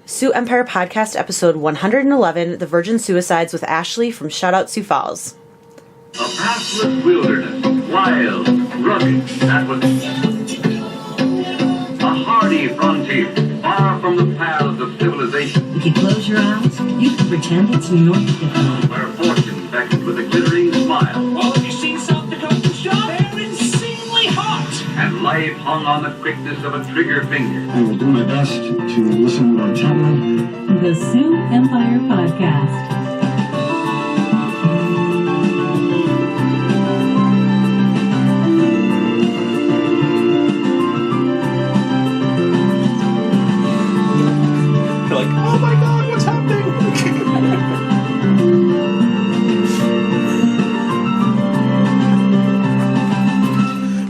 Sioux Empire Podcast, episode 111, The Virgin Suicides with Ashley from Shoutout Sioux Falls. A pathless wilderness, wild, rugged, that was a hardy frontier, far from the paths of civilization. If you close your eyes, you can pretend it's North Dakota. Where fortune beckoned with a glittering smile. Well, have you seen South Dakota, Sean? They're insanely hot! And life hung on the quickness of a trigger finger. I will do my best to listen more intently. The Sioux Empire Podcast. You're like, oh my god, what's happening?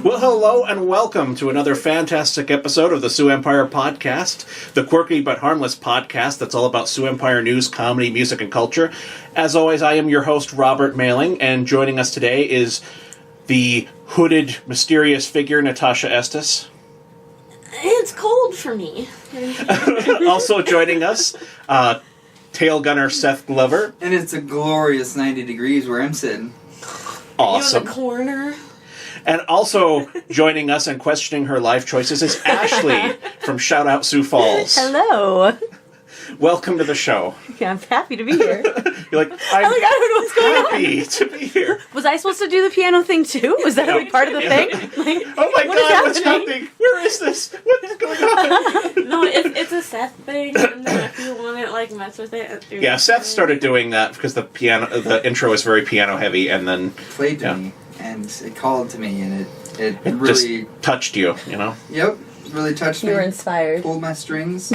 Well, hello and welcome to another fantastic episode of the Sioux Empire Podcast, the quirky but harmless podcast that's all about Sioux Empire news, comedy, music, and culture. As always, I am your host, Robert Mailing, and joining us today is the hooded, mysterious figure, Natasha Estes. It's cold for me. Also joining us, tail gunner Seth Glover. And it's a glorious 90 degrees where I'm sitting. Awesome. You in the corner. And also joining us and questioning her life choices is Ashley from Shoutout Sioux Falls. Hello. Welcome to the show. Yeah, I'm happy to be here. You're like, I don't know what's going on. happy to be here. Was I supposed to do the piano thing too? Was that a big part of the thing? Like, Oh my what is god, what's happening? happening? Where is this? What is going on? No, it's a Seth thing. And if you want to like mess with it, Yeah, Seth started doing that because the intro is very piano heavy, and then Played to me, and it called to me, and it it really, just touched you, you know? yep, really touched You me. were inspired. Pulled my strings.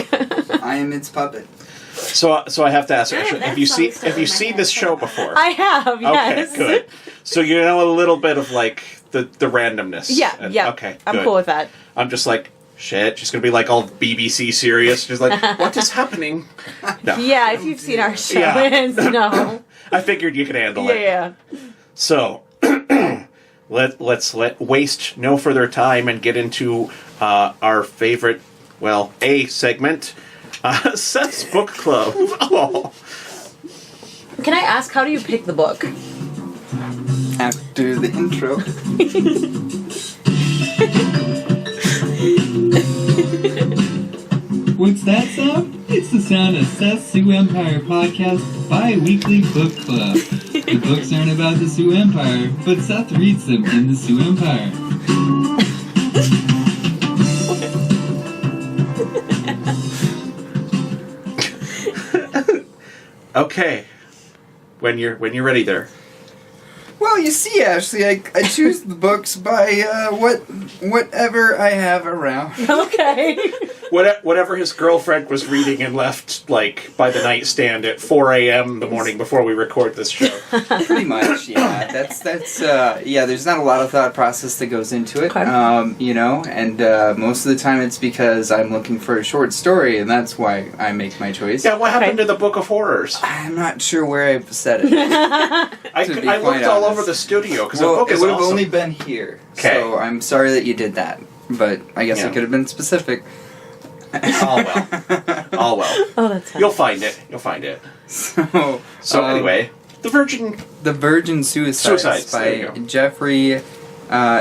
I am its puppet. So I have to ask, Yeah, Ashley, that have you song's seen still in my seen head, this show so- before? I have, yes. Okay, good. So you know a little bit of like the randomness. Yeah, And- yeah. Okay, I'm good. cool with that. I'm just like, shit, she's gonna be like all BBC serious. She's like, what is happening? No. Yeah, if you've seen our show, Yeah. no. I figured you could handle it. Yeah. So let's waste no further time and get into our favorite, well, a segment, Seth's Book Club. Oh. Can I ask, how do you pick the book? After the intro. What's that sound? It's the sound of Seth's Sioux Empire Podcast bi-weekly book club. The books aren't about the Sioux Empire, but Seth reads them in the Sioux Empire. Okay, when you're ready there. Well, you see, Ashley, I choose the books by whatever I have around. Okay. Whatever his girlfriend was reading and left, like, by the nightstand at 4 a.m. the morning before we record this show. Pretty much, yeah. That's yeah. There's not a lot of thought process that goes into it, Okay. you know. And most of the time, it's because I'm looking for a short story, and that's why I make my choice. Yeah, what happened to the Book of Horrors? I'm not sure where I said it. I To be looked quite all honest. over the studio, because Well, the book it is would have awesome. only been here, 'Kay. so I'm sorry that you did that. But I guess Yeah. I could have been specific. All well. All well. Oh, that's fine. You'll find it. You'll find it. So Anyway, The Virgin... The Virgin Suicides Suicides, there you by go. Jeffrey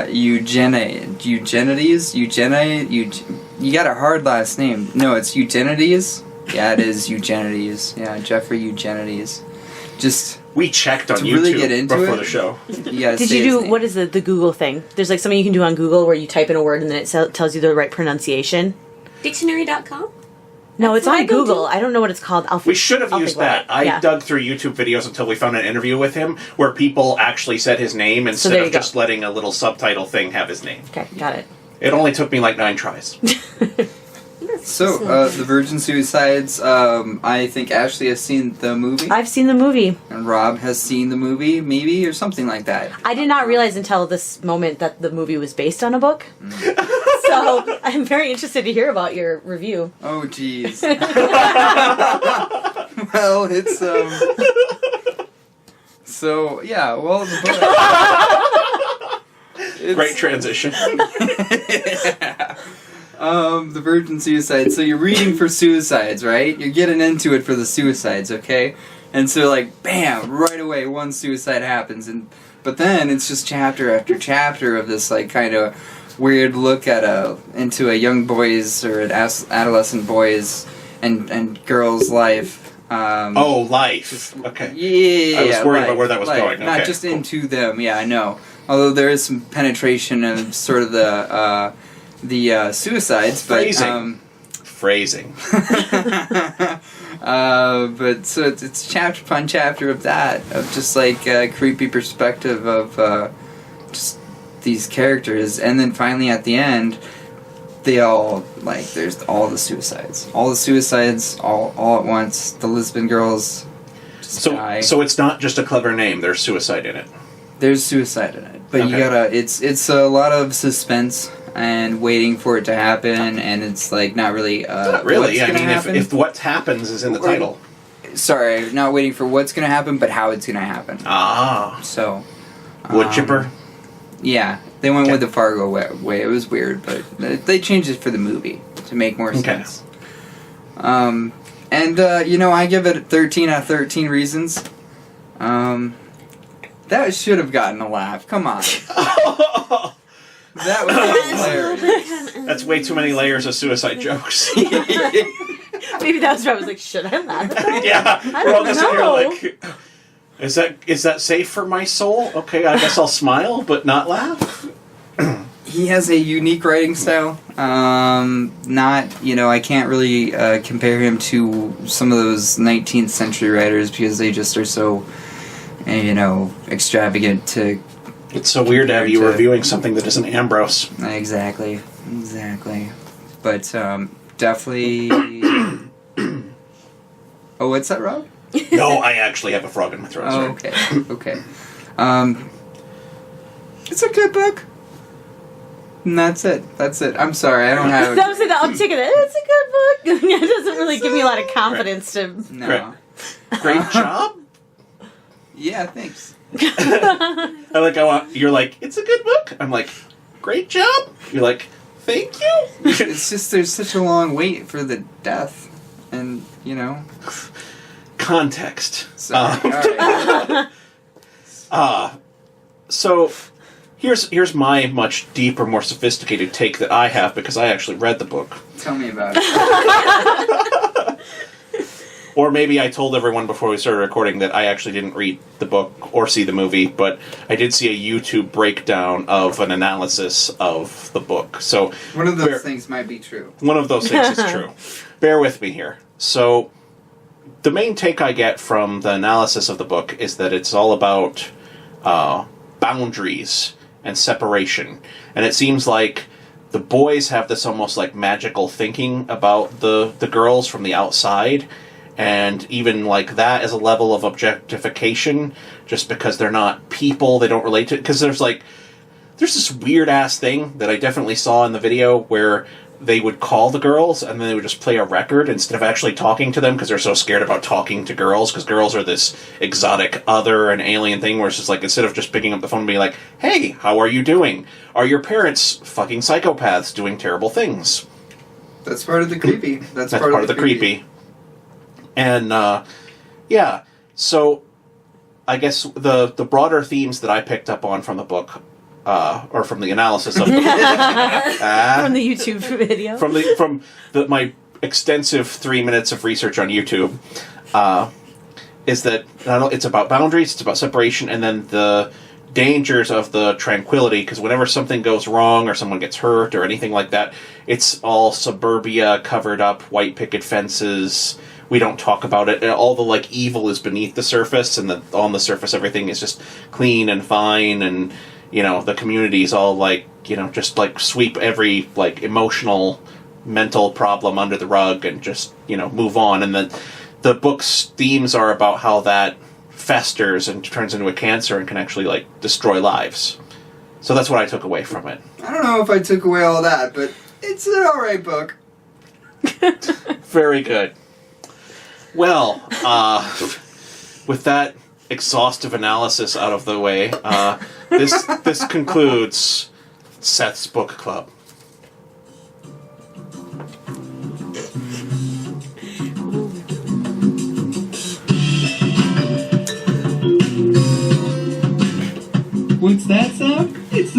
Eugenides. You got a hard last name. No, it's Eugenides. Yeah, it is Eugenides. Yeah, Jeffrey Eugenides. Just We checked on To YouTube really get into before it? the show. you gotta Did say you his do, name. what is the Google thing? There's like something you can do on Google where you type in a word and then it tells you the right pronunciation. Dictionary.com? No, it's what on I go Google. to. I don't know what it's called. We should have I'll used think about that. it. I Yeah. dug through YouTube videos until we found an interview with him where people actually said his name instead there of you go. just letting a little subtitle thing have his name. Okay, got it. It only took me like 9 tries. So, The Virgin Suicides, I think Ashley has seen the movie, I've seen the movie. and Rob has seen the movie, maybe, or something like that. I did not realize until this moment that the movie was based on a book. So I'm very interested to hear about your review. Oh, jeez. Well, it's, So, yeah, well, the book... Great transition. Yeah. The virgin suicide. So you're reading for suicides, right? You're getting into it for the suicides, okay? And so, like, bam, right away, one suicide happens, but then it's just chapter after chapter of this, like, kind of weird look at into a young boy's or an adolescent boy's and girl's life. Life. Okay. Yeah, I was worried about life, where that was life. going. Not Okay, just cool. into them. Yeah, I know. Although there is some penetration of sort of the suicides, but Phrasing. but so it's chapter upon chapter of that, of just like a creepy perspective of just these characters, and then finally at the end, they all, like, there's all the suicides all at once. The Lisbon girls just die. So it's not just a clever name. There's suicide in it. There's suicide in it, but you Okay. gotta. It's a lot of suspense and waiting for it to happen, and it's like not really. Not really. What's I gonna mean, happen. if what happens is in the Or- title. Sorry, not waiting for what's gonna happen, but how it's gonna happen. Ah. So. Wood chipper. Yeah, they went Okay. with the Fargo way. It was weird, but they changed it for the movie to make more sense. I give it 13 out of 13 reasons. That should have gotten a laugh. Come on. That was hilarious. That's way too many layers of suicide jokes. Maybe that's why I was like, should I laugh at that? Yeah, I we're all don't just sitting here know. like, is that safe for my soul? Okay, I guess I'll smile but not laugh. He has a unique writing style. I can't really compare him to some of those 19th century writers because they just are so, extravagant to. It's so weird to have you reviewing something that isn't Ambrose. Exactly. But definitely. Oh, what's that, Rob? No, I actually have a frog in my throat. Oh, sorry. okay. It's a good book. And that's it. I'm sorry, I don't have. That was the uptick of it. It's a good book. It doesn't really give me a lot of confidence to. No. Great job. Yeah, thanks. You're like, it's a good book. I'm like, great job. You're like, thank you. It's just there's such a long wait for the death, and Context. Sorry. All right. So here's my much deeper, more sophisticated take that I have because I actually read the book. Tell me about it. Or maybe I told everyone before we started recording that I actually didn't read the book or see the movie, but I did see a YouTube breakdown of an analysis of the book. So One of those things might be true. one of those things is true. Bear with me here. So the main take I get from the analysis of the book is that it's all about boundaries and separation. And it seems like the boys have this almost like magical thinking about the girls from the outside. And even like that is a level of objectification just because they're not people, they don't relate to it. Because there's this weird ass thing that I definitely saw in the video where they would call the girls and then they would just play a record instead of actually talking to them because they're so scared about talking to girls because girls are this exotic other and alien thing where it's just like instead of just picking up the phone and being like, hey, how are you doing? Are your parents fucking psychopaths doing terrible things? That's part of the creepy. That's part of the creepy. And, so I guess the broader themes that I picked up on from the book, or from the analysis of the book, From the YouTube video. from my extensive 3 minutes of research on YouTube, is that it's about boundaries, it's about separation, and then the dangers of the tranquility, because whenever something goes wrong or someone gets hurt or anything like that, it's all suburbia, covered up, white picket fences. We don't talk about it. All the evil is beneath the surface, and on the surface everything is just clean and fine, and the community's all just sweep every emotional, mental problem under the rug and just move on. And then the book's themes are about how that festers and turns into a cancer and can actually destroy lives. So that's what I took away from it. I don't know if I took away all that, but it's an alright book. Very good. Well, with that exhaustive analysis out of the way, this concludes Seth's Book Club.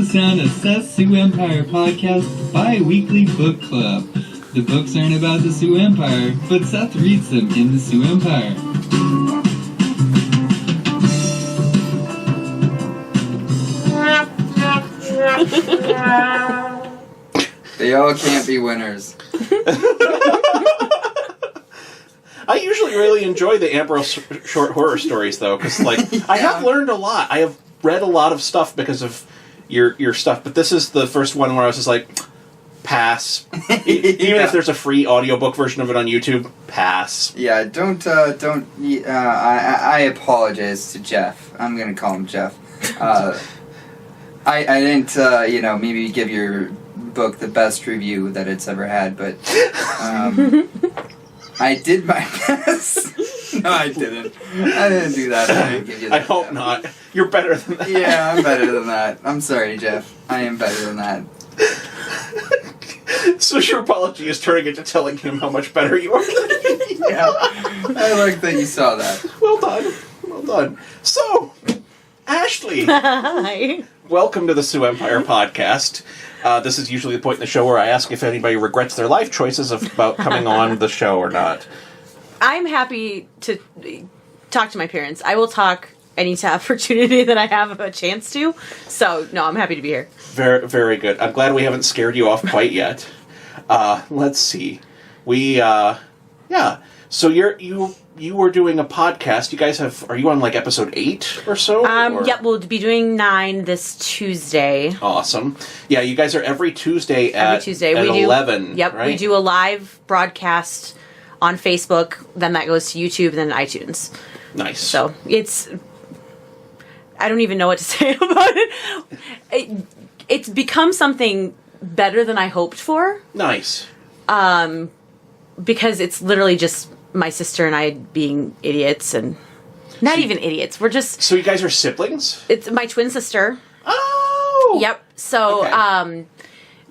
sound of Seth's Sioux Empire Podcast bi-weekly book club. The books aren't about the Sioux Empire, but Seth reads them in the Sioux Empire. They all can't be winners. I usually really enjoy the Ambrose short horror stories, though, because I have learned a lot. I have read a lot of stuff because of your stuff, but this is the first one where I was just like, pass. Even if there's a free audiobook version of it on YouTube, pass. Yeah, don't. I apologize to Jeff. I'm gonna call him Jeff. I didn't, maybe give your book the best review that it's ever had, but I did my best. No, I didn't. I didn't do that. I didn't give you that. I hope not. You're better than that. Yeah, I'm better than that. I'm sorry, Jeff. I am better than that. So your apology is turning into telling him how much better you are. Yeah, I like that you saw that. Well done. Well done. So, Ashley. Hi. Welcome to the Sioux Empire Podcast. This is usually the point in the show where I ask if anybody regrets their life choices about coming on the show or not. I'm happy to talk to my parents. I will talk any opportunity that I have a chance to. So, no, I'm happy to be here. Very, very good. I'm glad we haven't scared you off quite yet. Let's see. So you were doing a podcast. You guys are you on episode 8 or so? Yep, we'll be doing 9 this Tuesday. Awesome. Yeah, you guys are every Tuesday at 11. Yep, right? we do a live broadcast on Facebook, then that goes to YouTube, then iTunes. Nice. So I don't even know what to say about it. It's become something better than I hoped for. Nice. Because it's literally just my sister and I being idiots, and not even idiots. We're just... So you guys are siblings? It's my twin sister. Oh! Yep. So, okay.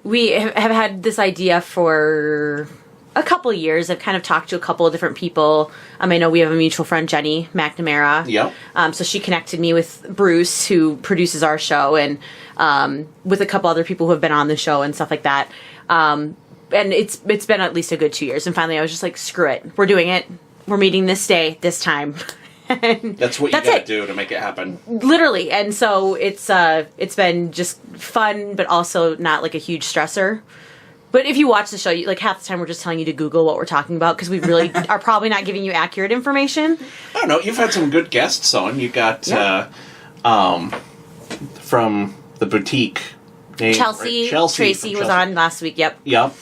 We have had this idea for a couple of years. I've kind of talked to a couple of different people. I know we have a mutual friend, Jenny McNamara. Yep. So she connected me with Bruce, who produces our show, and with a couple other people who have been on the show and stuff like that. And it's been at least a good 2 years. And finally I was just like, screw it. We're doing it. We're meeting this day, this time. That's what you gotta do to make it happen. Literally. And so it's been just fun, but also not like a huge stressor. But if you watch the show, half the time we're just telling you to Google what we're talking about, because we really are probably not giving you accurate information. I don't know. You've had some good guests on. You got from the boutique. Chelsea Tracy was on last week. Yep. Yep.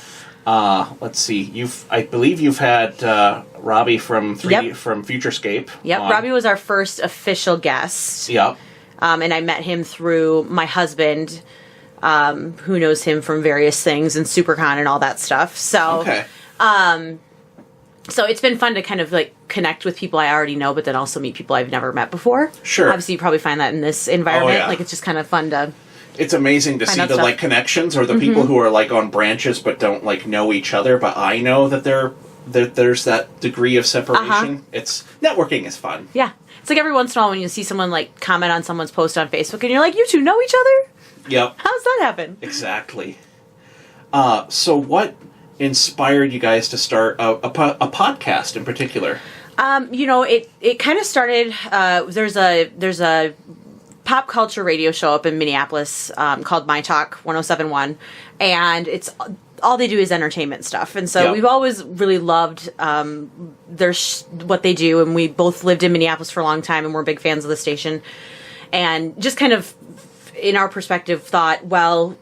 Let's see. I believe you've had Robbie from Futurescape. Yep. on. Robbie was our first official guest. Yep. And I met him through my husband, who knows him from various things and SuperCon and all that stuff. So, okay. So it's been fun to kind of connect with people I already know, but then also meet people I've never met before. Sure. Obviously, you probably find that in this environment. Oh, yeah. It's just kind of fun to. It's amazing to see the stuff. connections, or the people who are on branches but don't know each other. But I know that there's that degree of separation. It's networking is fun. Yeah, it's every once in a while when you see someone comment on someone's post on Facebook, and you're like, you two know each other? Yep. How's that happen? Exactly. So what inspired you guys to start a podcast in particular? It kind of started. There's a pop culture radio show up in Minneapolis called My Talk 1071, and it's all they do is entertainment stuff. And so we've always really loved what they do, and we both lived in Minneapolis for a long time, and we're big fans of the station. And just kind of, in our perspective, thought, well,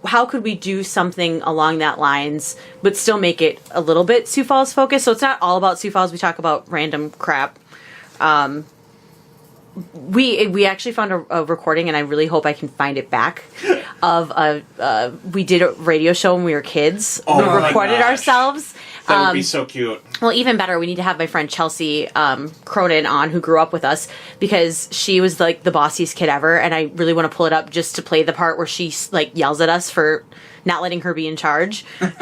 how could we do something along that lines, but still make it a little bit Sioux Falls focused? So it's not all about Sioux Falls. We talk about random crap. We actually found a recording, and I really hope I can find it back, of we did a radio show when we were kids. Oh, we recorded ourselves. That would be so cute. Well, even better, we need to have my friend Chelsea Cronin on, who grew up with us, because she was the bossiest kid ever, and I really want to pull it up just to play the part where she yells at us for not letting her be in charge. And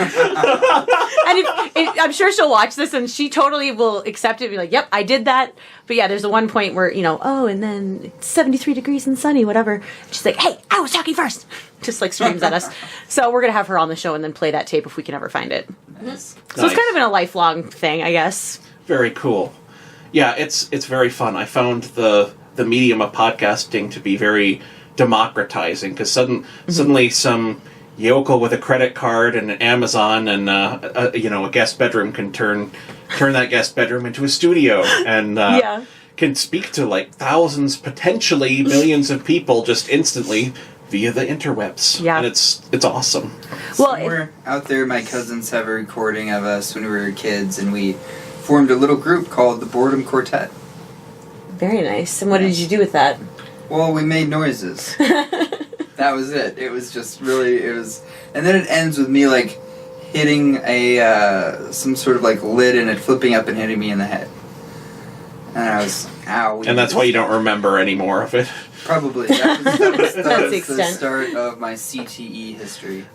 I'm sure she'll watch this and she totally will accept it and be like, yep, I did that. But yeah, there's the one point where, and then it's 73 degrees and sunny, whatever. She's like, hey, I was talking first. just like screams at us. So we're gonna have her on the show and then play that tape if we can ever find it. Nice. So it's kind of been a lifelong thing, I guess. Very cool. Yeah, it's very fun. I found the medium of podcasting to be very democratizing because suddenly some yokel with a credit card and an Amazon and a guest bedroom can turn that guest bedroom into a studio and can speak to like thousands, potentially millions of people just instantly via the interwebs. Yeah, and it's awesome. Well, Somewhere out there, my cousins have a recording of us when we were kids, and we formed a little group called the Boredom Quartet. very nice. And what did you do with that? Well, we made noises. That was it. It was just really, and then it ends with me like hitting some sort of like lid and it flipping up and hitting me in the head. And I was, ow. And that's why you don't remember any more of it. Probably. That was That's the the extent. start of my CTE history.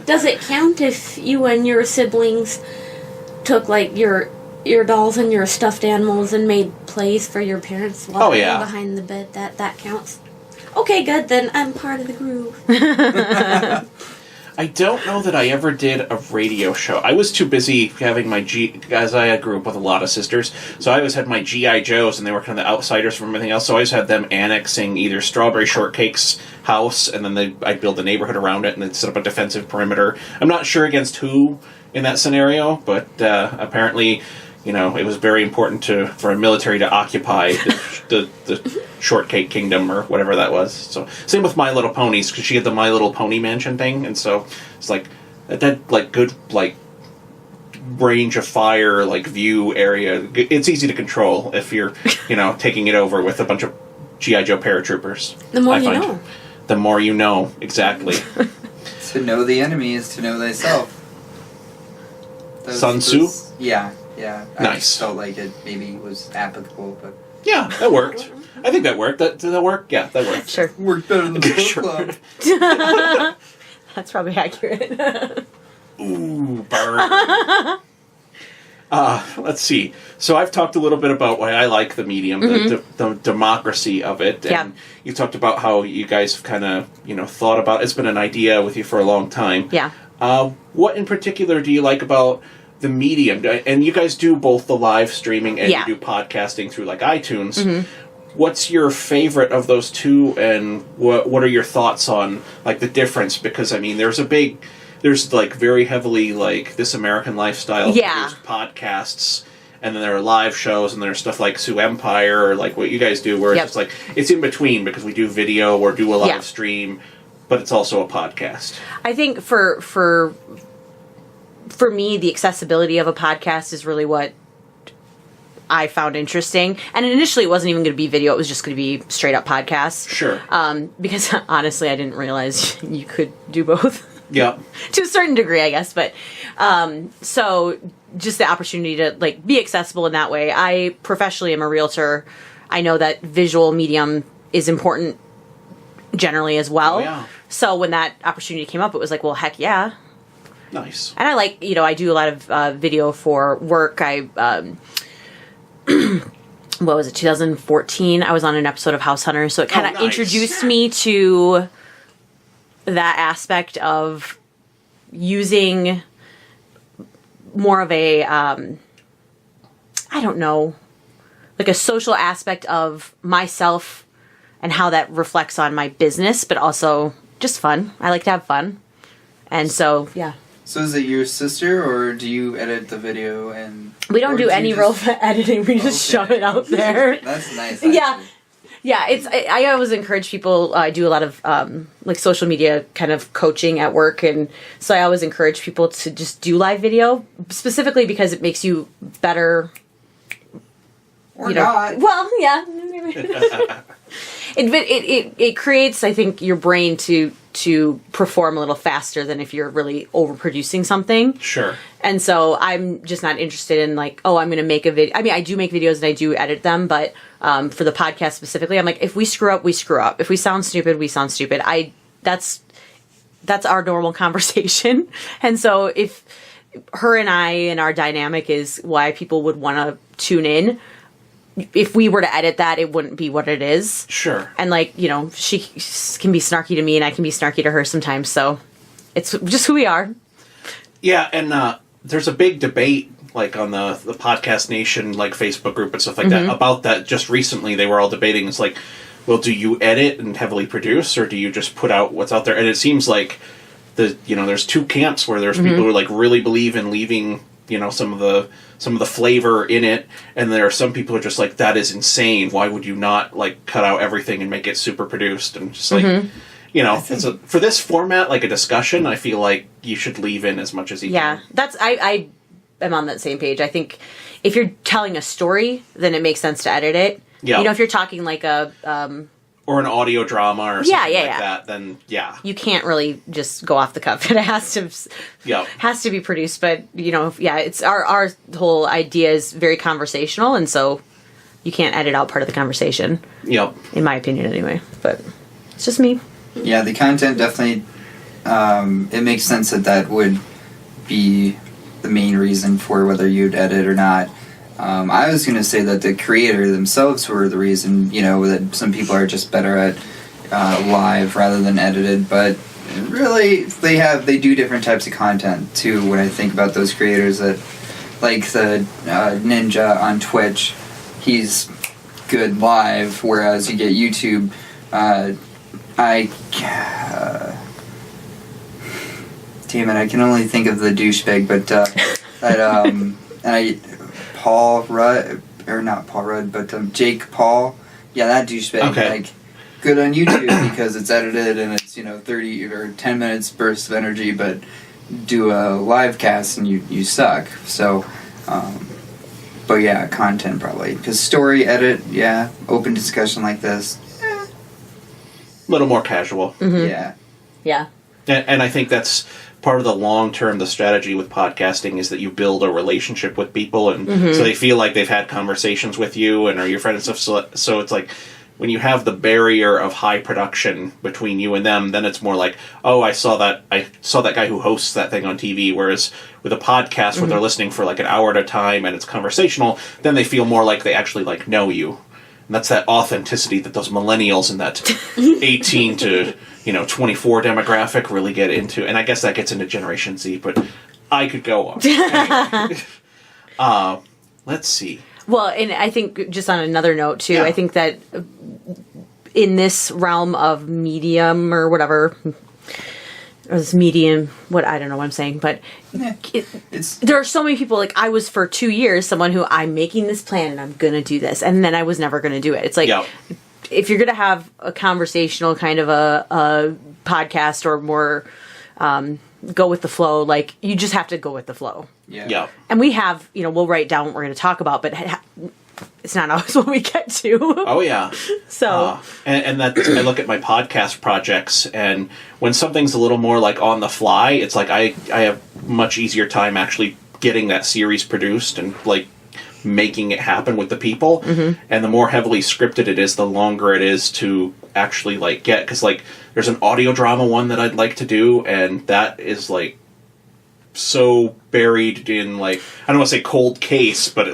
Does it count if you and your siblings took like your dolls and your stuffed animals and made plays for your parents while they were behind the bed? That counts. Okay, good. Then I'm part of the groove. I don't know that I ever did a radio show. I was too busy having my as I grew up with a lot of sisters, so I always had my G.I. Joes, and they were kind of the outsiders from everything else, so I always had them annexing either Strawberry Shortcake's house, and then I'd build a neighborhood around it, and they'd set up a defensive perimeter. I'm not sure against who in that scenario, but apparently, it was very important for a military to occupy the Shortcake Kingdom or whatever that was. So same with My Little Ponies, because she had the My Little Pony mansion thing, and so it's like that like good like range of fire like view area. It's easy to control if you're taking it over with a bunch of G.I. Joe paratroopers. The more you know. The more you know, exactly. To know the enemy is to know thyself. Sun Tzu? Yeah. I Nice. just felt like it maybe was applicable, but Yeah, that worked. I think that worked. Did that work? Yeah, that worked. Sure. worked better than the book Sure. club. That's probably accurate. Ooh, burn. Let's see. So I've talked a little bit about why I like the medium, the democracy of it. And you talked about how you guys have kind of, thought about it's been an idea with you for a long time. Yeah. What in particular do you like about the medium? And you guys do both the live streaming and you do podcasting through like iTunes. What's your favorite of those two, and what are your thoughts on like the difference? Because I mean, there's like very heavily like This American Lifestyle produced podcasts, and then there are live shows, and there's stuff like Sioux Empire or like what you guys do, where it's just like it's in between because we do video or do a live stream, but it's also a podcast. I think for me, the accessibility of a podcast is really what I found interesting. And initially it wasn't even going to be video. It was just going to be straight up podcasts. Sure. Because honestly, I didn't realize you could do both. Yeah. To a certain degree, I guess. But so just the opportunity to like be accessible in that way. I professionally am a realtor. I know that visual medium is important generally as well. Oh, yeah. So when that opportunity came up, it was like, well, heck yeah. Nice. And I like, I do a lot of video for work. What was it, 2014? I was on an episode of House Hunters, so it kind of introduced me to that aspect of using more of a, I don't know, like a social aspect of myself and how that reflects on my business, but also just fun. I like to have fun. And so, yeah. So is it your sister, or do you edit the video and... We don't do any real editing. We just shove it out there. That's nice. Yeah. Yeah, I always encourage people. I do a lot of like social media kind of coaching at work, and so I always encourage people to just do live video, specifically because it makes you better. Or not. Well, yeah. It creates, I think, your brain to perform a little faster than if you're really overproducing something. Sure. And so I'm just not interested in like, oh, I'm going to make a video. I mean, I do make videos and I do edit them, but for the podcast specifically, I'm like, if we screw up, we screw up. If we sound stupid, we sound stupid. That's our normal conversation. And so if her and I and our dynamic is why people would want to tune in, if we were to edit that, it wouldn't be what it is. Sure. And like, you know, she can be snarky to me and I can be snarky to her sometimes. So it's just who we are. Yeah, and there's a big debate, like on the Podcast Nation, like Facebook group and stuff like that, about that. Just recently, they were all debating. It's like, well, do you edit and heavily produce, or do you just put out what's out there? And it seems like there's two camps where there's people who like really believe in leaving, you know, some of the flavor in it, and there are some people who are just like, that is insane. Why would you not like cut out everything and make it super produced? And just like, you know, for this format, like a discussion, I feel like you should leave in as much as you can. Yeah, I am on that same page. I think if you're telling a story, then it makes sense to edit it. Yeah. You know, if you're talking like a or an audio drama or something that, then you can't really just go off the cuff. It has to be produced. But you know, it's our whole idea is very conversational, and so you can't edit out part of the conversation. Yep. In my opinion, anyway. But it's just me. Yeah, the content definitely. It makes sense that would be the main reason for whether you'd edit or not. I was going to say that the creator themselves were the reason, you know, that some people are just better at live rather than edited, but really they do different types of content too. When I think about those creators that, like the Ninja on Twitch, he's good live, whereas you get YouTube, damn it, I can only think of the douchebag, but Paul Rudd, or not Paul Rudd, but Jake Paul. Yeah, that douchebag. Okay. Like, good on YouTube because it's edited and it's, you know, 30 or 10 minutes bursts of energy, but do a live cast and you suck. So, but yeah, content probably. Because story, edit, yeah, open discussion like this. a little more casual. Yeah. Yeah. And I think that's part of the long term, the strategy with podcasting is that you build a relationship with people, and so they feel like they've had conversations with you and are your friend and stuff. So it's like when you have the barrier of high production between you and them, then it's more like, oh, I saw that guy who hosts that thing on TV. Whereas with a podcast where they're listening for like an hour at a time and it's conversational, then they feel more like they actually like know you. And that's that authenticity that those millennials and that 18 to 24 demographic really get into. And I guess that gets into Generation Z, but I could go on. Anyway. Let's see. Well, and I think just on another note too, Yeah. I think that in this realm of medium or whatever, or this medium, I don't know what I'm saying, but there are so many people, like I was for 2 years someone who I'm making this plan and I'm going to do this, and then I was never going to do it. It's like, if you're going to have a conversational kind of a podcast or more go with the flow, like you just have to go with the flow. Yeah. And we have, we'll write down what we're going to talk about, but it's not always what we get to. Oh, yeah. So. And that I look at my podcast projects, and when something's a little more like on the fly, it's like I have much easier time actually getting that series produced and like making it happen with the people. And the more heavily scripted it is, the longer it is to actually like get, because like there's an audio drama one that I'd like to do, and that is like so buried in like, I don't want to say cold case, but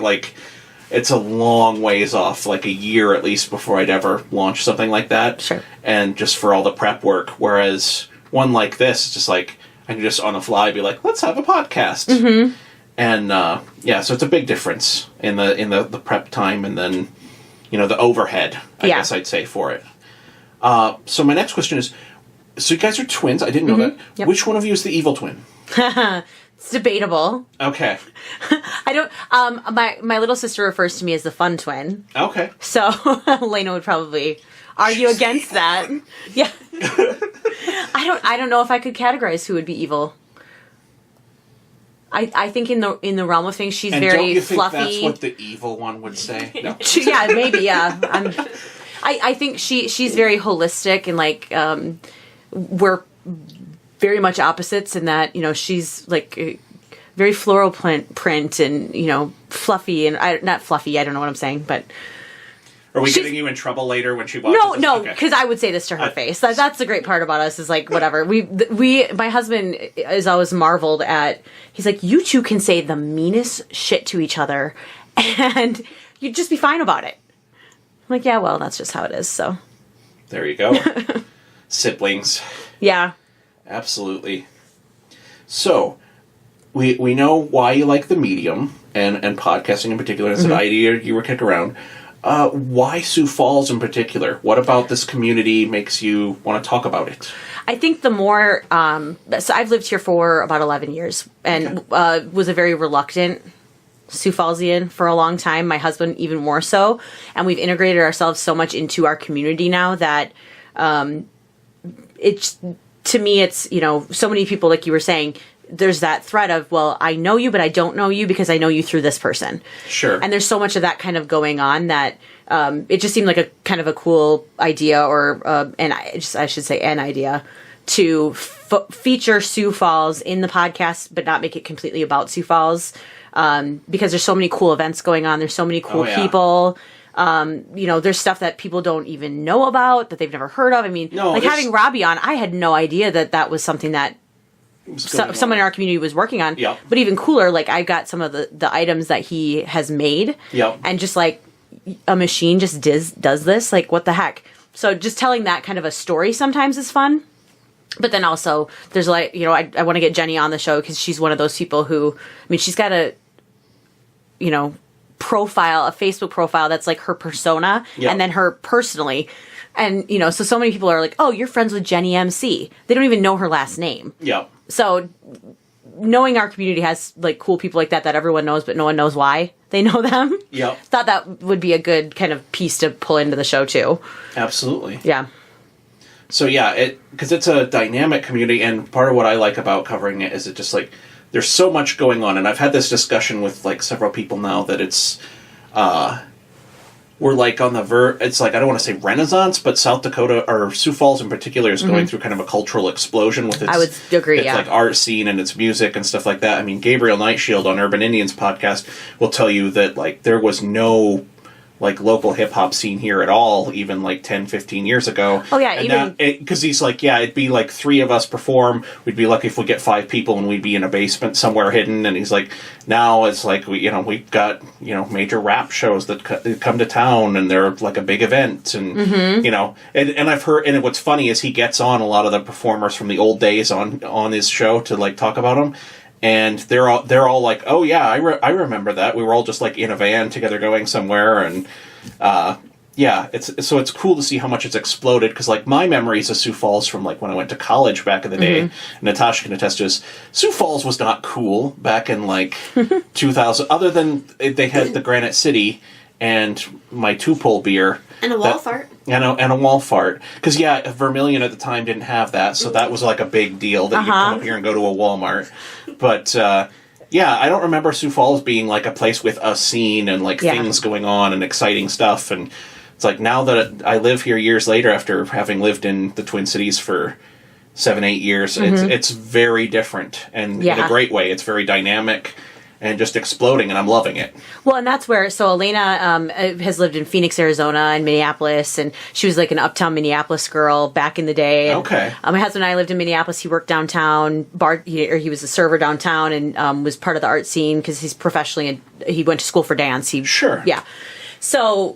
it's a long ways off, like a year at least before I'd ever launch something like that. Sure. And just for all the prep work, whereas one like this, it's just like I can just on the fly be like, let's have a podcast. And so it's a big difference in the prep time, and then the overhead, I guess I'd say, for it. So my next question is, so you guys are twins. I didn't know that. Yep. Which one of you is the evil twin? It's debatable. Okay. I don't. My little sister refers to me as the fun twin. Okay. So Lena would probably argue against that. Yeah. I don't know if I could categorize who would be evil. I think in the realm of things, she's and very don't you think fluffy. That's what the evil one would say? No. Yeah, maybe. Yeah. I think she's very holistic, and like we're very much opposites in that she's like very floral print and fluffy, and not fluffy. I don't know what I'm saying, but. Are we getting you in trouble later when she watches this? No, because I would say this to her face. That's the great part about us, is like, whatever. My husband is always marveled at, he's like, you two can say the meanest shit to each other and you'd just be fine about it. I'm like, yeah, well, that's just how it is, so. There you go. Siblings. Yeah. Absolutely. So, we know why you like the medium, and podcasting in particular. It's an idea you were kicked around. Why Sioux Falls in particular? What about this community makes you want to talk about it? I think the more, so I've lived here for about 11 years and was a very reluctant Sioux Fallsian for a long time. My husband even more so. And we've integrated ourselves so much into our community now that it's, to me, it's, you know, so many people, like you were saying, there's that thread of, well, I know you, but I don't know you because I know you through this person. Sure. And there's so much of that kind of going on that it just seemed like a kind of a cool idea, or I should say an idea, to feature Sioux Falls in the podcast, but not make it completely about Sioux Falls, because there's so many cool events going on. There's so many cool people. You know, there's stuff that people don't even know about, that they've never heard of. I mean, having Robbie on, I had no idea that was something that someone in our community was working on. Yep. But even cooler, like, I've got some of the items that he has made. Yep. And just like a machine just does this, like, what the heck? So just telling that kind of a story sometimes is fun. But then also there's like, you know, I want to get Jenny on the show because she's one of those people who, I mean, she's got a, you know, a Facebook profile that's like her persona, and then her personally. And, you know, so many people are like, oh, you're friends with Jenny MC. They don't even know her last name. Yeah. So knowing our community has like cool people like that everyone knows, but no one knows why they know them. Yeah. Thought that would be a good kind of piece to pull into the show too. Absolutely. Yeah. So yeah, because it's a dynamic community, and part of what I like about covering it is it just like there's so much going on, and I've had this discussion with like several people now that it's we're like on the it's like, I don't want to say renaissance, but South Dakota, or Sioux Falls in particular, is going through kind of a cultural explosion with its, I would agree, its like art scene and its music and stuff like that. I mean, Gabriel Nightshield on Urban Indians podcast will tell you that like there was no like local hip hop scene here at all, even like 10, 15 years ago. Oh yeah, and even because he's like, yeah, it'd be like 3 of us perform. We'd be lucky if we get 5 people, and we'd be in a basement somewhere hidden. And he's like, now it's like we've got major rap shows that come to town, and they're like a big event, and and I've heard. And what's funny is he gets on a lot of the performers from the old days on his show to like talk about them. And they're all like, oh yeah, I remember that. We were all just like in a van together going somewhere, and it's cool to see how much it's exploded. Because like my memories of Sioux Falls from like when I went to college back in the day, Natasha can attest to this. Sioux Falls was not cool back in like 2000. Other than they had the Granite City and my 2-pull beer and a wall fart. And a wall fart. Because, Vermilion at the time didn't have that, so that was like a big deal that you'd come up here and go to a Walmart. But, I don't remember Sioux Falls being like a place with a scene and like things going on and exciting stuff. And it's like now that I live here years later after having lived in the Twin Cities for 7-8 years, it's very different. And in a great way. It's very dynamic and just exploding, and I'm loving it. Well, and that's where, so Elena has lived in Phoenix, Arizona, and Minneapolis, and she was like an uptown Minneapolis girl back in the day. And, okay. My husband and I lived in Minneapolis. He worked downtown, he was a server downtown, and was part of the art scene because he's professionally, he went to school for dance. Sure. Yeah. So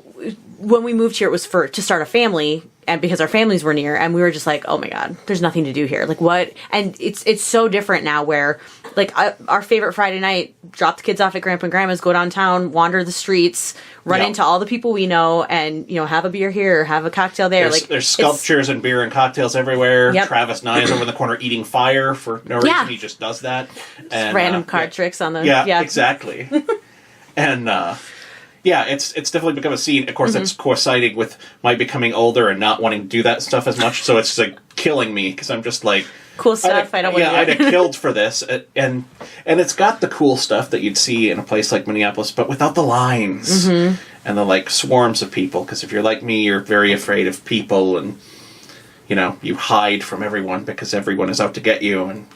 when we moved here, it was to start a family, and because our families were near, and we were just like, oh my God, there's nothing to do here. Like what? And it's so different now where like our favorite Friday night, drop the kids off at Grandpa and Grandma's, go downtown, wander the streets, run into all the people we know, and have a beer here, have a cocktail there. There's sculptures and beer and cocktails everywhere. Yep. Travis Nye is over in the corner eating fire for no reason. He just does that. And random card tricks on the exactly. And it's definitely become a scene. Of course, it's coinciding with my becoming older and not wanting to do that stuff as much. So it's like killing me because I'm just like cool stuff. I don't want to. I'd have killed for this, and it's got the cool stuff that you'd see in a place like Minneapolis, but without the lines and the like swarms of people. Because if you're like me, you're very afraid of people, and you hide from everyone because everyone is out to get you, and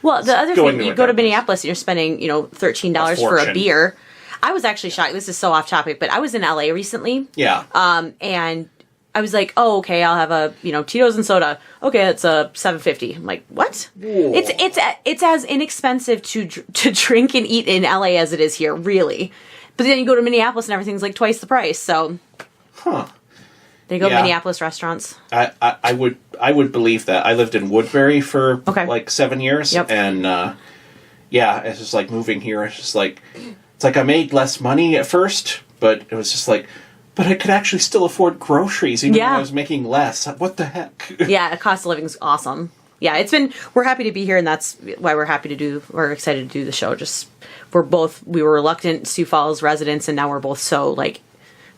Well, the other thing, you go to Minneapolis and you're spending $13 for a beer. I was actually shocked. This is so off topic, but I was in LA recently. Yeah. And I was like, oh, okay, I'll have a, Tito's and soda. Okay, it's a $7.50. I'm like, what? Whoa. It's as inexpensive to drink and eat in LA as it is here, really. But then you go to Minneapolis and everything's like twice the price. So, They go to Minneapolis restaurants. I would believe that. I lived in Woodbury for like 7 years, and it's just like moving here. It's like I made less money at first, but it was just like. But I could actually still afford groceries even though I was making less. What the heck? Yeah, cost of living's awesome. Yeah, we're happy to be here, and that's why we're excited to do the show. We were reluctant Sioux Falls residents, and now we're both so,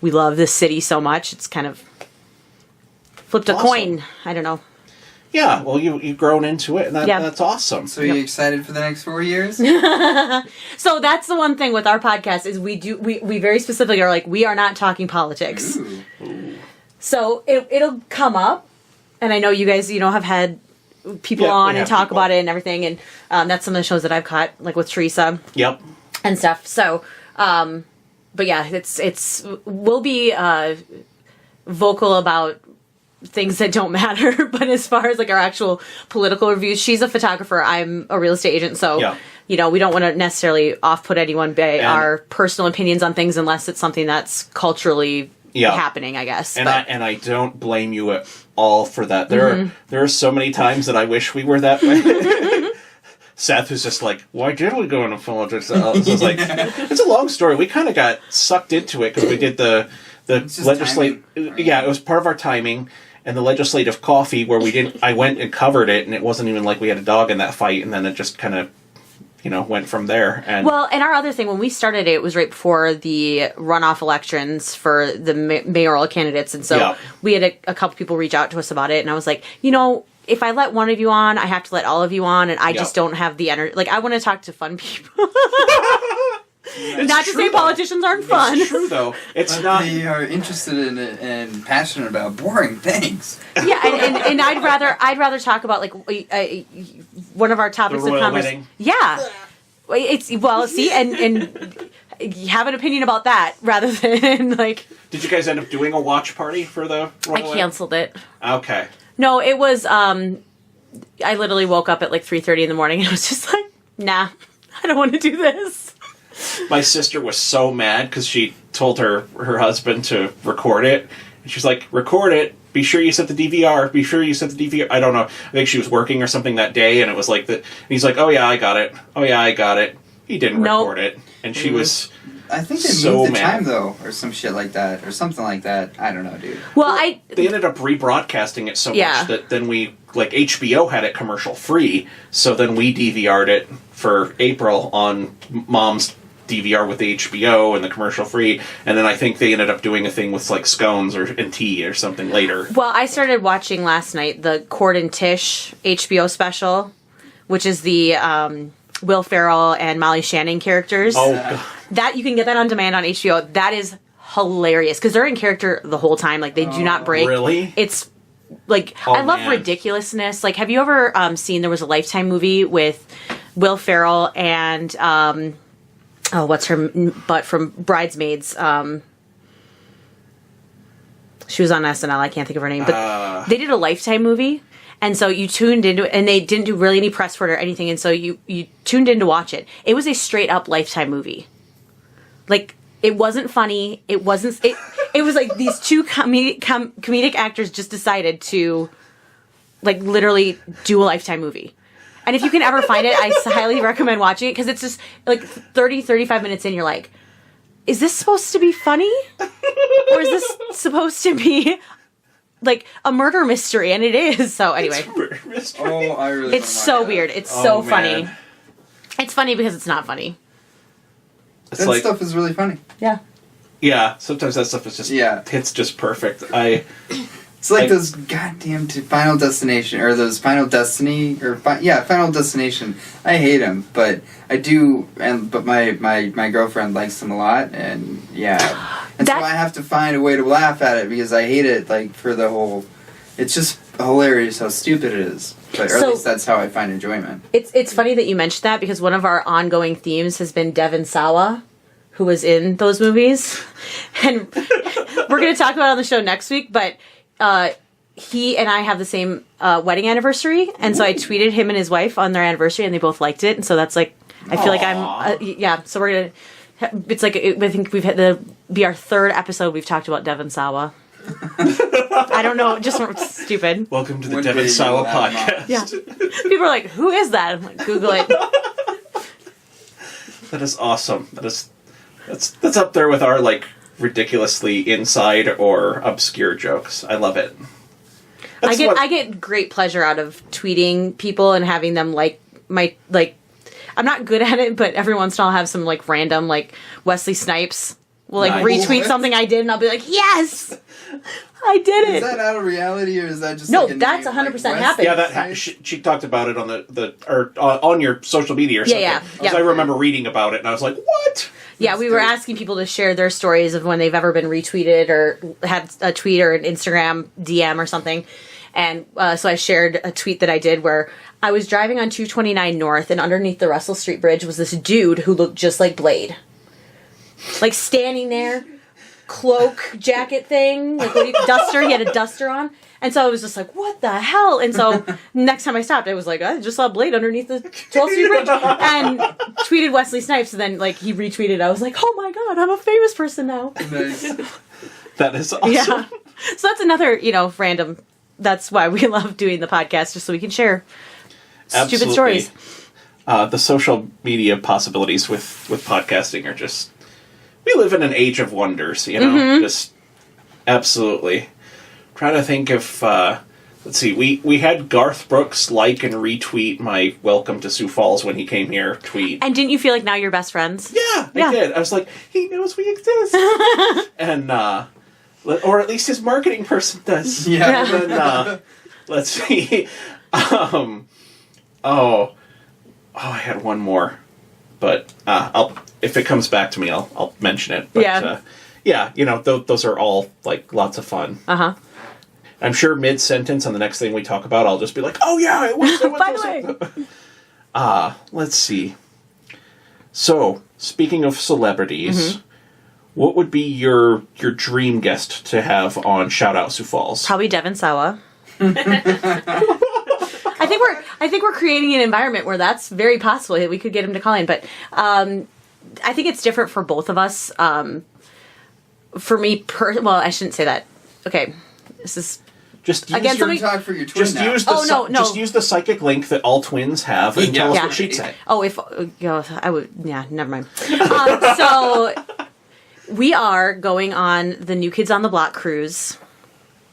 we love this city so much. It's kind of flipped a coin. I don't know. Yeah, well, you've grown into it, and that's awesome. So are you excited for the next 4 years? So that's the one thing with our podcast is we very specifically are like, we are not talking politics. Ooh. So it'll come up, and I know you guys, have had people on and talk about it and everything, and that's some of the shows that I've caught, like with Teresa. Yep. And stuff. So, but yeah, we'll be vocal about things that don't matter, but as far as our actual political reviews, she's a photographer, I'm a real estate agent, so we don't want to necessarily off-put anyone by our personal opinions on things unless it's something that's culturally happening, I guess. And I don't blame you at all for that. There are so many times that I wish we were that way. Seth was just like, why did we go into politics? So I was like, it's a long story. We kind of got sucked into it because we did the legislative. Yeah, it was part of our timing. And the legislative coffee where I went and covered it, and it wasn't even like we had a dog in that fight, and then it just kind of, went from there. And our other thing, when we started it was right before the runoff elections for the mayoral candidates, and so we had a couple people reach out to us about it, and I was like, if I let one of you on, I have to let all of you on, and I just don't have the energy. I want to talk to fun people. Not to say politicians aren't fun. It's true, though. They are interested in and passionate about boring things. Yeah, and I'd rather talk about one of our topics of conversation. Yeah, and have an opinion about that rather than Did you guys end up doing a watch party for the royal I canceled it. Okay. No, it was. I literally woke up at 3:30 in the morning and I was just like, nah, I don't want to do this. My sister was so mad because she told her husband to record it. And she's like, record it. Be sure you set the DVR. Be sure you set the DVR. I don't know. I think she was working or something that day, and it was like that. And he's like, oh yeah, I got it. Oh yeah, I got it. He didn't record it. And she was I think they so moved the mad. time, though, or some shit like that, or something like that. I don't know, dude. Well, they ended up rebroadcasting it so much that then we, HBO had it commercial free, so then we DVR'd it for April on Mom's DVR with the HBO and the commercial free, and then I think they ended up doing a thing with scones and tea or something later. Well, I started watching last night the Cord and Tish HBO special, which is the Will Ferrell and Molly Shannon characters. Oh, God. That you can get that on demand on HBO. That is hilarious because they're in character the whole time. They do not break. Really? It's I love ridiculousness. Have you ever seen? There was a Lifetime movie with Will Ferrell and what's her butt from Bridesmaids? She was on SNL. I can't think of her name, but they did a Lifetime movie. And so you tuned into it, and they didn't do really any press for it or anything, and so you tuned in to watch it. It was a straight up Lifetime movie. It wasn't funny. It wasn't. It was these two comedic actors just decided to, literally do a Lifetime movie. And if you can ever find it, I highly recommend watching it because it's just 30, 35 minutes in, you're like, is this supposed to be funny? Or is this supposed to be a murder mystery? And it is. So anyway. It's a murder mystery. Oh, I really It's so weird. It's so funny. Man. It's funny because it's not funny. It's that stuff is really funny. Yeah. Yeah, sometimes that stuff is just hits just perfect. It's those goddamn Final Destination, or those Final Destiny, or Final Destination. I hate them, but I do, but my girlfriend likes them a lot, and and so I have to find a way to laugh at it because I hate it. For the whole, it's just hilarious how stupid it is. But or at least that's how I find enjoyment. It's funny that you mentioned that because one of our ongoing themes has been Devon Sawa, who was in those movies, and we're going to talk about it on the show next week, but he and I have the same wedding anniversary, and so I tweeted him and his wife on their anniversary, and they both liked it, and so that's like, I feel like I'm, yeah, so we're gonna, it's like, I think we've had be our third episode we've talked about Devon Sawa. I don't know, just stupid. Welcome to the Devon Sawa podcast. Yeah. People are like, who is that? I'm like, Google it. That is awesome. That's up there with our, like, ridiculously inside or obscure jokes. I love it. I get great pleasure out of tweeting people and having them like my, like, I'm not good at it, but every once in a while I'll have some like random, like, Wesley Snipes will like retweet something I did, and I'll be like, yes, I did it. Is that out of reality, or is that just no? like That's 100% happened. Yeah, she talked about it on on your social media or something. Yeah. I remember reading about it, and I was like, what? Yeah, we were asking people to share their stories of when they've ever been retweeted or had a tweet or an Instagram DM or something. And so I shared a tweet that I did where I was driving on 229 North, and underneath the Russell Street Bridge was this dude who looked just like Blade. Like, standing there, cloak, jacket thing, like duster, he had a duster on. And so I was just like, what the hell? And so next time I stopped, I was like, I just saw Blade underneath the 12th Street Bridge. And tweeted Wesley Snipes, and then like he retweeted. I was like, oh my god, I'm a famous person now. Nice. That is awesome. Yeah. So that's another, random, that's why we love doing the podcast, just so we can share stupid stories. The social media possibilities with podcasting are just, we live in an age of wonders, just absolutely. Trying to think if, let's see, we had Garth Brooks like and retweet my Welcome to Sioux Falls when he came here tweet. And didn't you feel like now you're best friends? Yeah, I did. I was like, he knows we exist. And, or at least his marketing person does. Yeah. And then, let's see. I had one more. But if it comes back to me, I'll mention it. But, those are all, like, lots of fun. Uh-huh. I'm sure mid-sentence on the next thing we talk about, I'll just be like, oh yeah, it was. By the way. Let's see. So, speaking of celebrities, what would be your dream guest to have on Shout Out Sioux Falls? Probably Devon Sawa. I think we're creating an environment where that's very possible. We could get him to call in, but I think it's different for both of us. For me, well, I shouldn't say that. Okay, this is just use your talk for your twin. Just use the psychic link that all twins have and tell us what she'd say. Oh, I would. Yeah, never mind. So we are going on the New Kids on the Block cruise.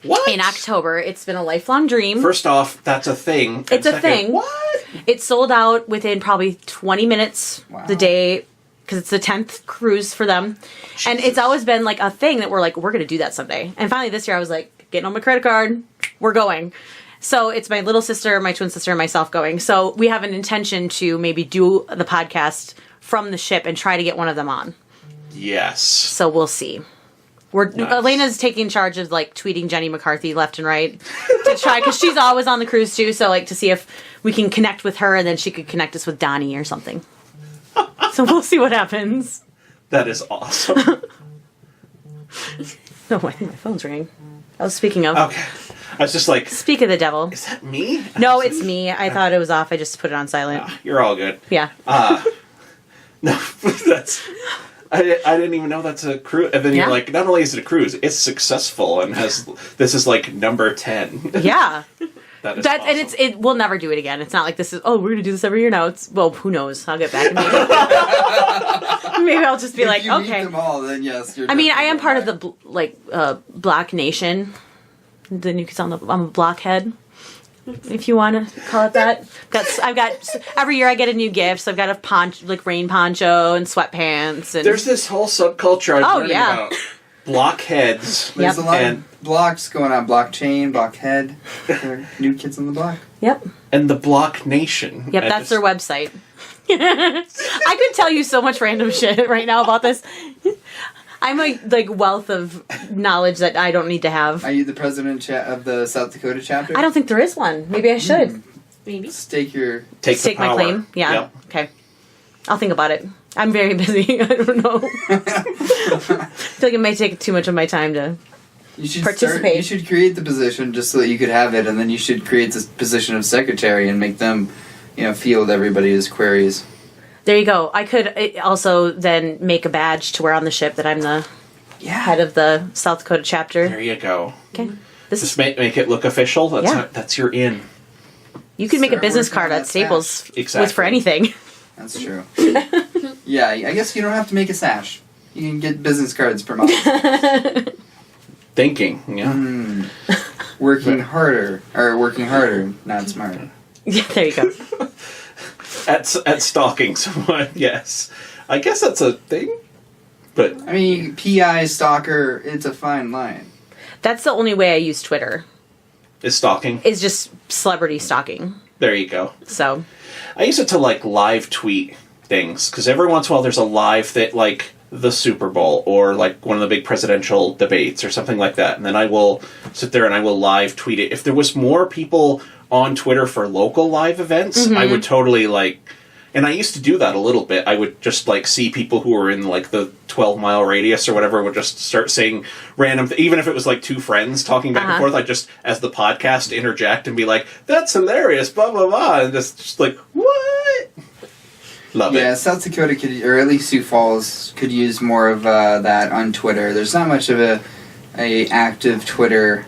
What? In October. It's been a lifelong dream. First off, that's a thing. It's a thing. What? It sold out within probably 20 minutes the day, because it's the 10th cruise for them. Jesus. And it's always been like a thing that we're going to do that someday. And finally this year I was like, getting on my credit card, we're going. So it's my little sister, my twin sister, and myself going. So we have an intention to maybe do the podcast from the ship and try to get one of them on. Yes. So we'll see. Elena's taking charge of like tweeting Jenny McCarthy left and right to try, because she's always on the cruise too. So like to see if we can connect with her, and then she could connect us with Donnie or something. So we'll see what happens. That is awesome. Oh, I think my phone's ringing. I was speaking of. Okay. I was just like, speak of the devil. Is that me? No, it's me. I thought it was off. I just put it on silent. You're all good. Yeah. No, that's. I didn't even know that's a cruise. And then you're like, not only is it a cruise, it's successful and this is like number 10. Yeah. That is awesome. And we'll never do it again. It's not like this is, we're going to do this every year now. Well, who knows? I'll get back and maybe I'll just be like, if you okay. meet them all, then yes, you're I am part of the Block Nation. The New Kids on I'm a blockhead, if you want to call it that. I've got every year I get a new gift. So I've got a rain poncho and sweatpants. And there's this whole subculture I'm learning about. Blockheads. There's a lot of blocks going on. Blockchain, blockhead. New Kids on the Block. Yep. And the Block Nation. Yep, that's their website. I could tell you so much random shit right now about this. I'm a wealth of knowledge that I don't need to have. Are you the president of the South Dakota chapter? I don't think there is one. Maybe I should. Maybe. Stake my claim. Yeah. Yep. Okay. I'll think about it. I'm very busy. I don't know. I feel like it might take too much of my time to You should participate. You should create the position just so that you could have it, and then you should create this position of secretary and make them, field everybody's queries. There you go. I could also then make a badge to wear on the ship that I'm the head of the South Dakota chapter. There you go. Okay. Just make it look official. That's your in. You could make a Start business working card on at that Staples sash. Exactly. with for anything. That's true. Yeah, I guess you don't have to make a sash. You can get business cards per month. Thinking, yeah. Working harder, not smarter. Yeah, there you go. At stalking someone, yes. I guess that's a thing, but... I mean, PI, stalker, it's a fine line. That's the only way I use Twitter. Is stalking? Is just celebrity stalking. There you go. So... I use it to, live tweet things, because every once in a while there's a live that, the Super Bowl, or, one of the big presidential debates, or something like that, and then I will sit there and I will live tweet it. If there was more people on Twitter for local live events, I would totally, and I used to do that a little bit. I would just, see people who were in, the 12-mile radius or whatever would just start saying random... even if it was, two friends talking back and forth, I'd just, as the podcast, interject and be like, that's hilarious, blah, blah, blah, and just what? Love it. Yeah, South Dakota could, or at least Sioux Falls, could use more of that on Twitter. There's not much of a active Twitter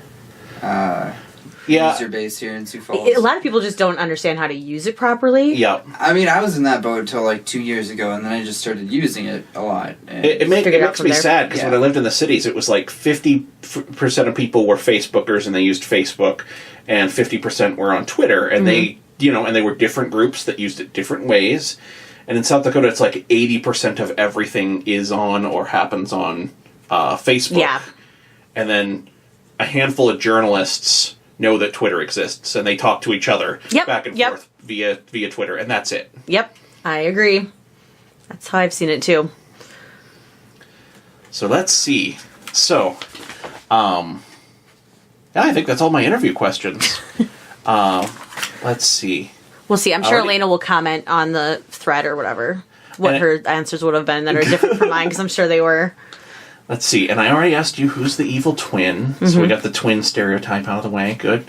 user base here in Sioux Falls. A lot of people just don't understand how to use it properly. Yeah. I mean, I was in that boat until 2 years ago, and then I just started using it a lot. It makes me sad, because when I lived in the cities, it was 50% of people were Facebookers, and they used Facebook, and 50% were on Twitter, and they, and they were different groups that used it different ways. And in South Dakota, it's 80% of everything is on or happens on Facebook. Yeah. And then a handful of journalists know that Twitter exists, and they talk to each other back and forth via Twitter, and that's it. Yep, I agree. That's how I've seen it too. So let's see. So, I think that's all my interview questions. Let's see. We'll see. I'm sure Elena will comment on the thread or whatever, what her answers would have been that are different from mine, because I'm sure they were. Let's see. And I already asked you who's the evil twin, so we got the twin stereotype out of the way. Good.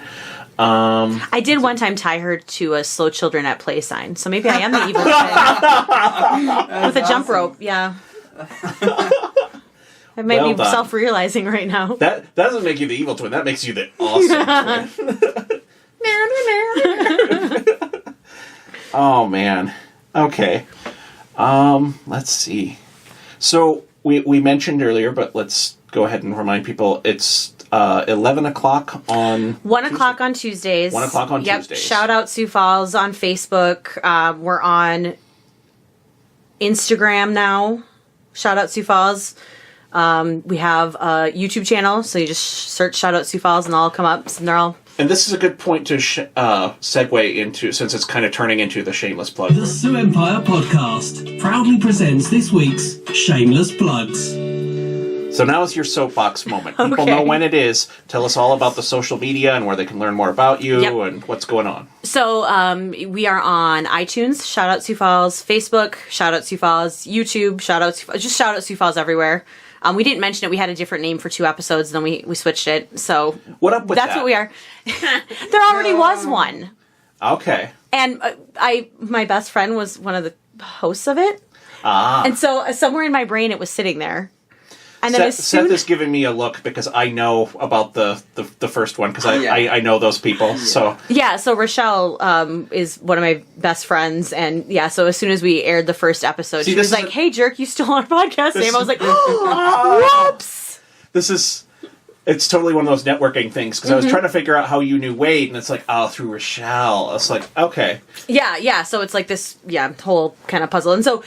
I did one time tie her to a slow children at play sign, so maybe I am the evil twin. With a jump rope, yeah. It may be self-realizing right now. That doesn't make you the evil twin. That makes you the awesome twin. Oh, man. Okay. Let's see. So, we mentioned earlier, but let's go ahead and remind people, it's 11 o'clock on... 1 o'clock on Tuesdays. 1 o'clock on Tuesdays. Shout out Sioux Falls on Facebook. We're on Instagram now. Shout out Sioux Falls. We have a YouTube channel, so you just search Shout Out Sioux Falls and they'll all come up. And they're all... And this is a good point to segue into, since it's kind of turning into the shameless plug. The Sioux Empire Podcast proudly presents this week's Shameless Plugs. So now is your soapbox moment. People know when it is. Tell us all about the social media and where they can learn more about you and what's going on. So we are on iTunes, Shout Out Sioux Falls, Facebook, Shout Out Sioux Falls, YouTube, Shout Out Sioux Falls, just Shout Out Sioux Falls everywhere. We didn't mention it. We had a different name for 2 episodes, then we switched it. So what up with that's that? What we are. There already was one. Okay. And my best friend was one of the hosts of it. Ah. And so somewhere in my brain it was sitting there. And then Seth is giving me a look because I know about the first one because I know those people. So so Rochelle is one of my best friends, and so as soon as we aired the first episode, she was like, "Hey, jerk, you still on our podcast name?" I was like, "Whoops!" It's totally one of those networking things because I was trying to figure out how you knew Wade, and it's like, through Rochelle. I was like, okay, so it's like this whole kind of puzzle, and so.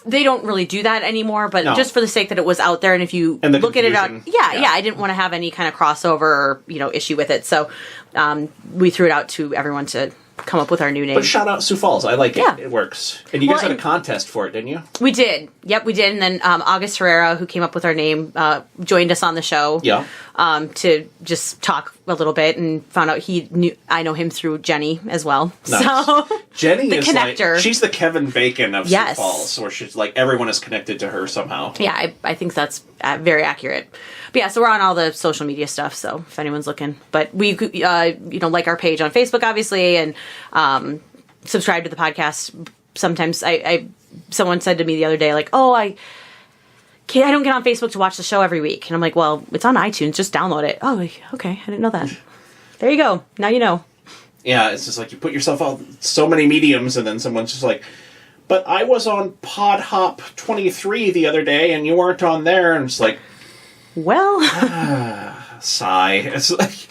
They don't really do that anymore, but just for the sake that it was out there, and if you look at it out, I didn't want to have any kind of crossover or issue with it, so we threw it out to everyone to come up with our new name. But shout out Sioux Falls, I like it. It works, and you guys had a contest for it, didn't you? We did. Yep, we did, and then August Herrera, who came up with our name, joined us on the show. Yeah. To just talk a little bit and found out I know him through Jenny as well. Nice. So Jenny the is connector. like, she's the Kevin Bacon of Yes. Sioux Falls, where she's like, everyone is connected to her somehow. Yeah, I think that's very accurate. But yeah, so we're on all the social media stuff, so if anyone's looking. But we, like our page on Facebook, obviously, and subscribe to the podcast. Sometimes someone said to me the other day, like, oh, I don't get on Facebook to watch the show every week. And I'm like, well, it's on iTunes. Just download it. Oh, okay. I didn't know that. There you go. Now you know. Yeah, it's just like you put yourself on so many mediums, and then someone's just like, but I was on PodHop 23 the other day, and you weren't on there. And it's like, well, sigh. It's like,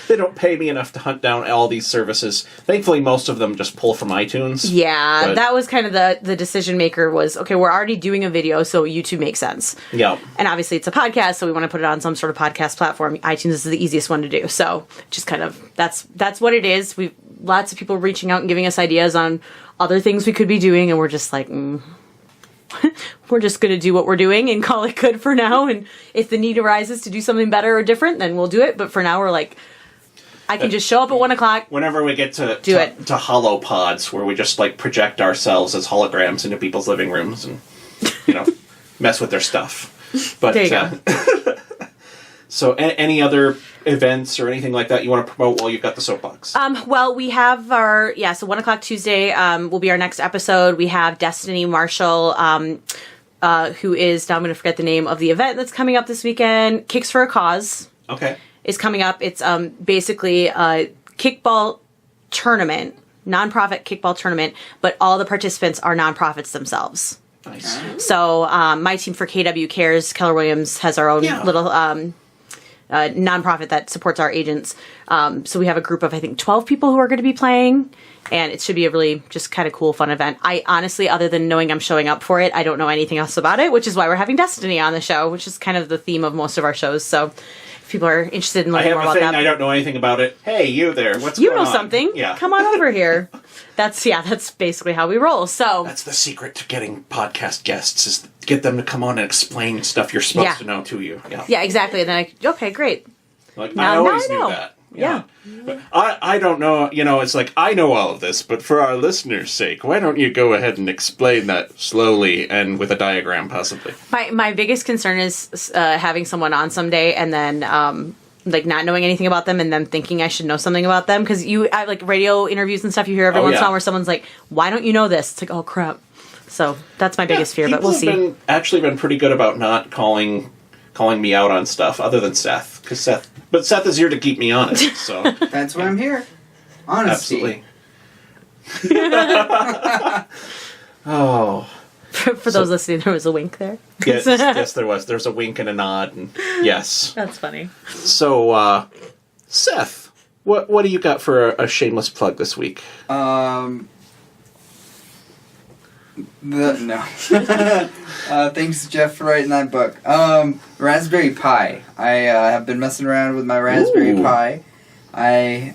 they don't pay me enough to hunt down all these services. Thankfully, most of them just pull from iTunes. Yeah, that was kind of the decision maker was, okay, we're already doing a video, so YouTube makes sense. Yeah. And obviously it's a podcast, so we want to put it on some sort of podcast platform. iTunes is the easiest one to do. So just kind of, that's what it is. We've lots of people reaching out and giving us ideas on other things we could be doing, and we're just like, we're just going to do what we're doing and call it good for now. And if the need arises to do something better or different, then we'll do it. But for now, we're like, I can just show up at 1 o'clock. Whenever we get to hollow pods, where we just like project ourselves as holograms into people's living rooms and mess with their stuff. But there you go. So, any other events or anything like that you want to promote while you've got the soapbox? Well, we have so 1 o'clock Tuesday will be our next episode. We have Destiny Marshall, who is, now I'm going to forget the name of the event that's coming up this weekend, Kicks for a Cause. Okay. Is coming up. It's basically a kickball tournament, nonprofit kickball tournament, but all the participants are nonprofits themselves. Nice. So my team for KW Cares, Keller Williams, has our own little nonprofit that supports our agents. So we have a group of, I think, 12 people who are going to be playing, and it should be a really just kind of cool, fun event. I honestly, other than knowing I'm showing up for it, I don't know anything else about it, which is why we're having Destiny on the show, which is kind of the theme of most of our shows. So if people are interested in learning more about that. I don't know anything about it. Hey, you there. What's going on? You know something. Yeah. Come on over here. That's basically how we roll. So that's the secret to getting podcast guests, is get them to come on and explain stuff you're supposed to know to you. Yeah. Yeah, exactly. And then okay, great. Like, now, I always now I know. knew that. Yeah. But I don't know, it's like, I know all of this, but for our listeners' sake, why don't you go ahead and explain that slowly and with a diagram, possibly? My biggest concern is having someone on someday and then not knowing anything about them and then thinking I should know something about them. Because like radio interviews and stuff you hear every once in a while where someone's like, why don't you know this? It's like, oh, crap. So that's my biggest fear, but we'll see. People have actually been pretty good about not calling me out on stuff, other than Seth. But Seth is here to keep me honest, so. That's why I'm here. Honesty. Absolutely. Oh. For those listening, there was a wink there. Yes, there was. There's a wink and a nod, and yes. That's funny. So, Seth, what do you got for a shameless plug this week? No. Thanks, Jeff, for writing that book. Raspberry Pi. I have been messing around with my Raspberry Pi. I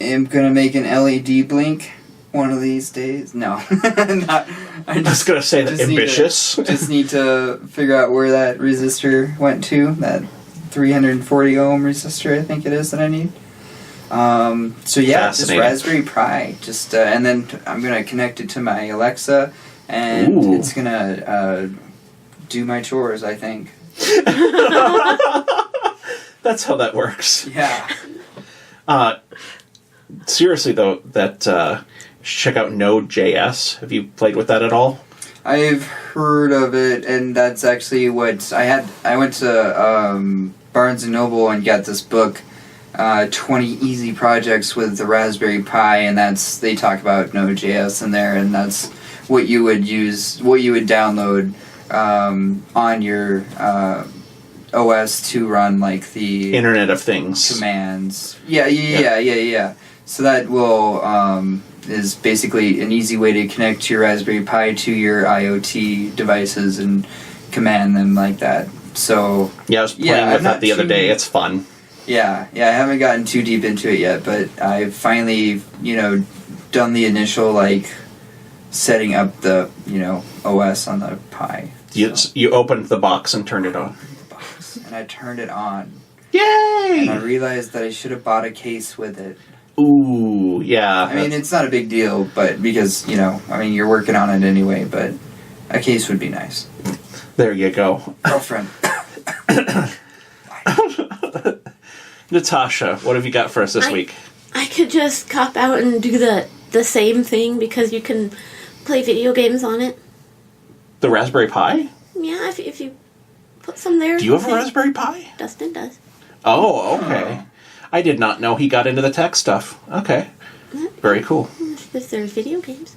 am gonna make an LED blink one of these days. No, I was gonna say that ambitious. Just need to figure out where that resistor went to. That 340 ohm resistor, I think it is, that I need. So yeah, just Raspberry Pi. Just and then I'm gonna connect it to my Alexa, and it's gonna do my chores, I think. That's how that works. Yeah. Seriously though, check out Node.js. Have you played with that at all? I've heard of it, and that's actually what I went to Barnes & Noble and got this book, 20 Easy Projects with the Raspberry Pi, and they talk about Node.js in there, and that's what you would download on your OS to run like the Internet of Things commands. Yeah. So that will is basically an easy way to connect your Raspberry Pi to your IoT devices and command them like that. So I was playing with that the other day. It's fun. Yeah, I haven't gotten too deep into it yet, but I've finally, done the initial setting up the OS on the Pi. So. You opened the box and turned it on. and I turned it on. Yay! And I realized that I should have bought a case with it. Ooh, yeah. I mean, it's not a big deal, but because, you're working on it anyway, but a case would be nice. There you go. Girlfriend. Natasha, what have you got for us this week? I could just cop out and do the same thing because you can play video games on it. The Raspberry Pi? Yeah, if you put some there. Do you have a Raspberry Pi? Dustin does. Oh, okay. I did not know he got into the tech stuff. Okay. Very cool. If there's video games.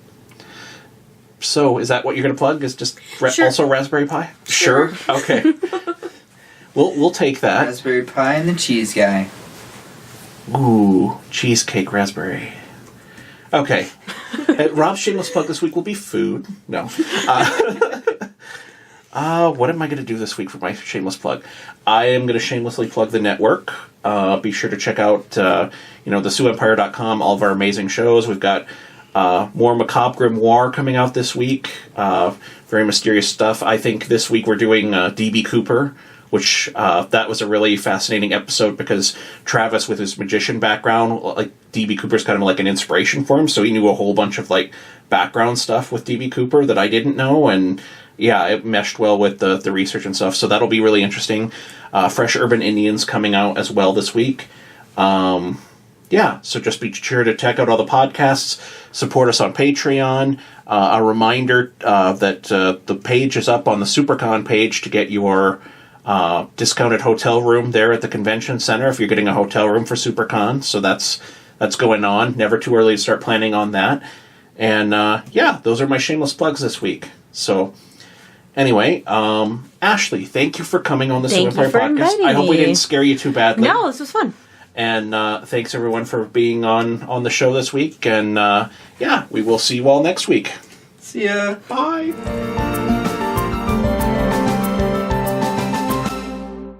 So, is that what you're going to plug? Is just Sure. also Raspberry Pi? Sure. Okay. We'll take that. Raspberry Pi and the cheese guy. Ooh, cheesecake raspberry. Okay. Rob's shameless plug this week will be food. No. What am I going to do this week for my shameless plug? I am going to shamelessly plug the network. Be sure to check out, the SiouxEmpire.com, all of our amazing shows. We've got more Macabre Grimoire coming out this week. Very mysterious stuff. I think this week we're doing D.B. Cooper, which that was a really fascinating episode because Travis, with his magician background, like D.B. Cooper's kind of like an inspiration for him, so he knew a whole bunch of like background stuff with D.B. Cooper that I didn't know, and yeah, it meshed well with the research and stuff, so that'll be really interesting. Fresh Urban Indians coming out as well this week. Yeah, so just be sure to check out all the podcasts, support us on Patreon. A reminder that the page is up on the SuperCon page to get your discounted hotel room there at the convention center if you're getting a hotel room for SuperCon. So that's going on. Never too early to start planning on that. And yeah, those are my shameless plugs this week. So anyway, Ashley, thank you for coming on the Sioux Empire Podcast. I hope we didn't scare you too badly. No, this was fun. And thanks everyone for being on the show this week. And yeah, we will see you all next week. See ya. Bye.